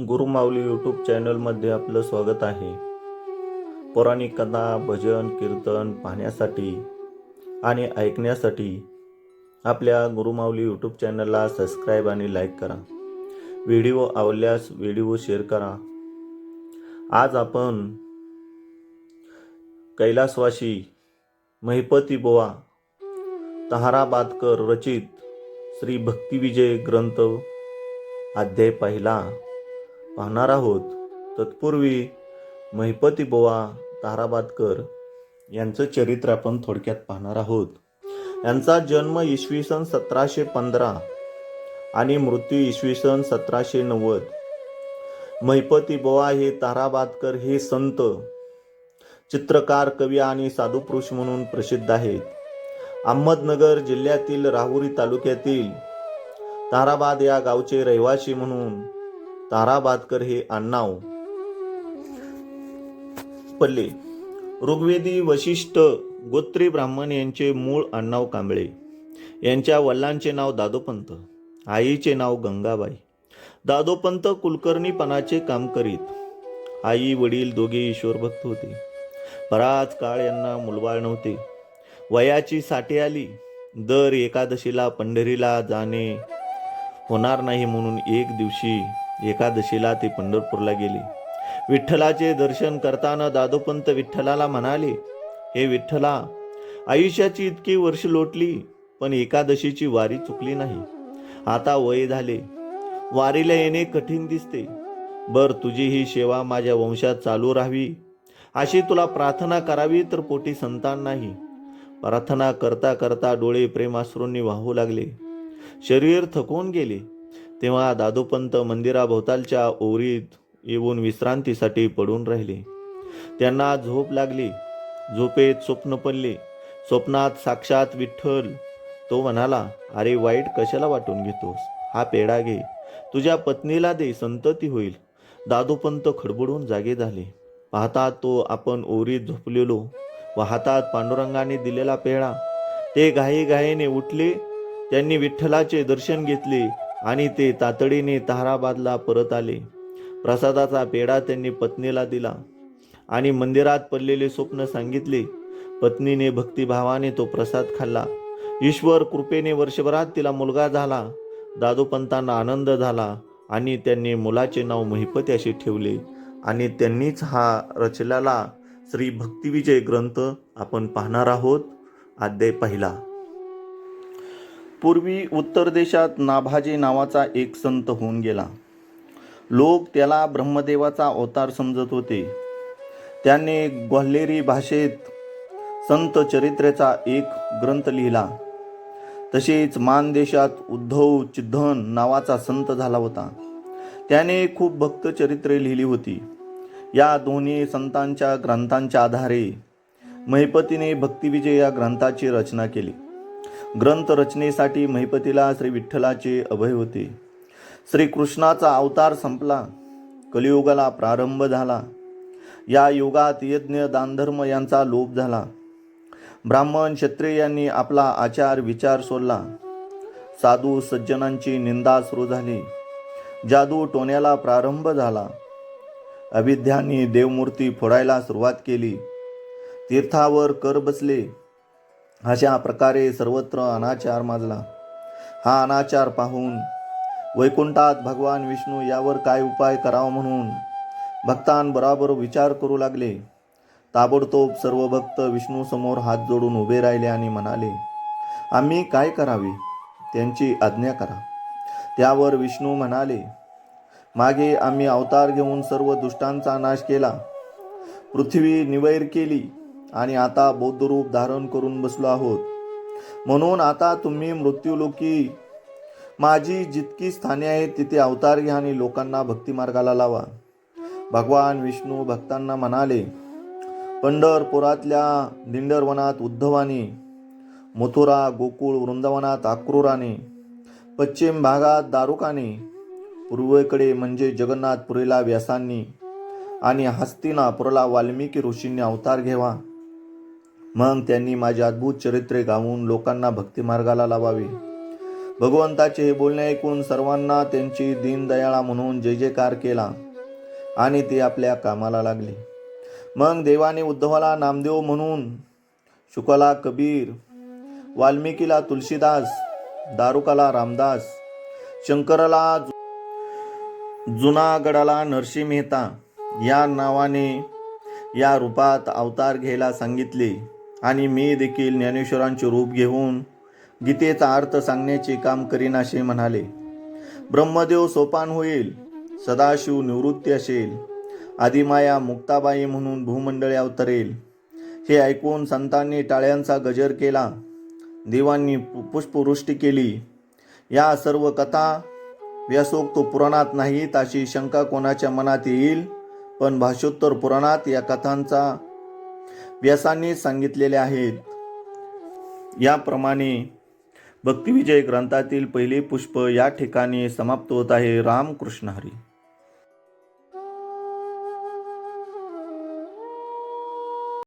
Gurumauli YouTube चॅनलमध्ये आपलं स्वागत आहे. पौराणिक कथा, भजन, कीर्तन पाहण्यासाठी आणि ऐकण्यासाठी आपल्या गुरुमाऊली यूट्यूब चॅनलला सबस्क्राईब आणि लाईक करा. व्हिडिओ आवडल्यास व्हिडिओ शेअर करा. आज आपण कैलासवासी महिपती बुवा ताहराबादकर रचित श्री भक्तिविजय ग्रंथ अध्याय पहिला पाहणार आहोत. तत्पूर्वी महिपती बुवा ताहराबादकर यांचं चरित्र आपण थोडक्यात पाहणार आहोत. यांचा जन्म इसवी सन 1715 आणि मृत्यू इसवी सन 1790. महिपती बुवा हे ताहराबादकर हे संत, चित्रकार, कवी आणि साधुपुरुष म्हणून प्रसिद्ध आहेत. अहमदनगर जिल्ह्यातील राहुरी तालुक्यातील ताहराबाद या गावचे रहिवासी म्हणून ताहराबादकर हे आडनाव पडले. ऋग्वेदी वशिष्ठ गोत्री ब्राह्मण यांचे मूळ आडनाव कांबळे. यांच्या वडिलांचे नाव दादोपंत, आईचे नाव गंगाबाई. दादोपंत कुलकर्णीपणाचे काम करीत. आई वडील दोघे ईश्वरभक्त होते. बराच काळ यांना मुलबाळ नव्हते. वयाची साठी आली. दर एकादशीला पंढरीला जाणे होणार नाही म्हणून एक दिवशी एकादशीला ते पंढरपूरला गेले. विठ्ठलाचे दर्शन करताना दादोपंत विठ्ठलाला म्हणाले, हे विठ्ठला, आयुष्याची इतकी वर्ष लोटली पण एकादशीची वारी चुकली नाही. आता वय झाले, वारीला येणे कठीण दिसते. बर तुझी ही सेवा माझ्या वंशात चालू राहावी अशी तुला प्रार्थना करावी, तर पोटी संतान नाही. प्रार्थना करता करता डोळे प्रेमाश्रूंनी वाहू लागले. शरीर थकून गेले. तेव्हा दादोपंत मंदिराभोवतालच्या ओरीत येऊन विश्रांतीसाठी पडून राहिले. त्यांना झोप लागली. झोपेत स्वप्न पडले. स्वप्नात साक्षात विठ्ठल. तो म्हणाला, अरे वाईट कशाला वाटून घेतोस? हा पेढा घे, तुझ्या पत्नीला दे, संतती होईल. दादोपंत खडबडून जागे झाले. पाहतात तो आपण ओरीत झोपलेलो व हातात पांडुरंगाने दिलेला पेढा. ते घाईघाईने उठले. त्यांनी विठ्ठलाचे दर्शन घेतले आणि ते तातडीने ताहराबादला परत आले. प्रसादाचा पेढा त्यांनी पत्नीला दिला आणि मंदिरात पडलेले स्वप्न सांगितले. पत्नीने भक्तिभावाने तो प्रसाद खाल्ला. ईश्वर कृपेने वर्षभरात तिला मुलगा झाला. दादोपंतांना आनंद झाला आणि त्यांनी मुलाचे नाव महिपती असे ठेवले आणि त्यांनीच हा रचलेला श्री भक्तिविजय ग्रंथ आपण पाहणार आहोत. अध्याय पहिला. पूर्वी उत्तर देशात नाभाजी नावाचा एक संत होऊन गेला. लोक त्याला ब्रह्मदेवाचा अवतार समजत होते. त्याने ग्वाल्हेरी भाषेत संत चरित्रेचा एक ग्रंथ लिहिला. तसेच मानदेशात उद्धव चिद्धन नावाचा संत झाला होता. त्याने खूप भक्त चरित्रे लिहिली होती. या दोन्ही संतांच्या ग्रंथांच्या आधारे महिपतीने भक्तिविजय या ग्रंथाची रचना केली. ग्रंथ रचनेसाठी महिपतीला श्री विठ्ठलाचे अभय होते. श्रीकृष्णाचा अवतार संपला. कलियुगाला प्रारंभ झाला. या युगात यज्ञ दानधर्म यांचा लोप झाला. ब्राह्मण क्षत्रिय यांनी आपला आचार विचार सोडला. साधू सज्जनांची निंदा सुरू झाली. जादू टोण्याला प्रारंभ झाला. अविद्यांनी देवमूर्ती फोडायला सुरुवात केली. तीर्थावर कर बसले. अशा प्रकारे सर्वत्र अनाचार माजला. हा अनाचार पाहून वैकुंठात भगवान विष्णू यावर काय उपाय करावा म्हणून भक्तांबरोबर विचार करू लागले. ताबडतोब सर्व भक्त विष्णू समोर हात जोडून उभे राहिले आणि म्हणाले, आम्ही काय करावे? त्यांची आज्ञा करा. त्यावर विष्णू म्हणाले, मागे आम्ही अवतार घेऊन सर्व दुष्टांचा नाश केला, पृथ्वी निवैर केली आणि आता बौद्ध रूप धारण करून बसलो आहोत. म्हणून आता तुम्ही मृत्यूलोकी माझी जितकी स्थाने आहेत तिथे अवतार घ्या आणि लोकांना भक्तिमार्गाला लावा. भगवान विष्णू भक्तांना म्हणाले, पंढरपुरातल्या दिंडरवनात उद्धवाने, मथुरा गोकुळ वृंदावनात अक्रूराने, पश्चिम भागात दारुकाने, पूर्वेकडे म्हणजे जगन्नाथपुरीला व्यासांनी आणि हस्तिनापुरला वाल्मिकी ऋषींनी अवतार घ्यावा. मग त्यांनी माझी अद्भुत चरित्रे गाऊन लोकांना भक्तिमार्गाला लावावे. भगवंताचे हे बोलणे ऐकून सर्वांना त्यांची दीनदयाळा म्हणून जय जयकार केला आणि ते आपल्या कामाला लागले. मग देवाने उद्धवाला नामदेव म्हणून, शुकाला कबीर, वाल्मिकीला तुलसीदास, दारुकाला रामदास, शंकराला जुनागडाला नरसिंह मेहता या नावाने या रूपात अवतार घ्यायला सांगितले. आणि मी देखील ज्ञानेश्वरांचे रूप घेऊन गीतेचा अर्थ सांगण्याचे काम करीन असे म्हणाले. ब्रह्मदेव सोपान होईल, सदाशिव निवृत्ती असेल, आदिमाया मुक्ताबाई म्हणून भूमंडळी अवतरेल. हे ऐकून संतांनी टाळ्यांचा गजर केला, देवांनी पुष्पवृष्टी केली. या सर्व कथा व्यासोक्त पुराणात नाहीत अशी शंका कोणाच्या मनात येईल, पण भाषोत्तर पुराणात या कथांचा व्यासांनी सांगितलेल्या आहेत. याप्रमाणे भक्तिविजय ग्रंथातील पहिले पुष्प या ठिकाणी समाप्त होत आहे. रामकृष्ण हरी.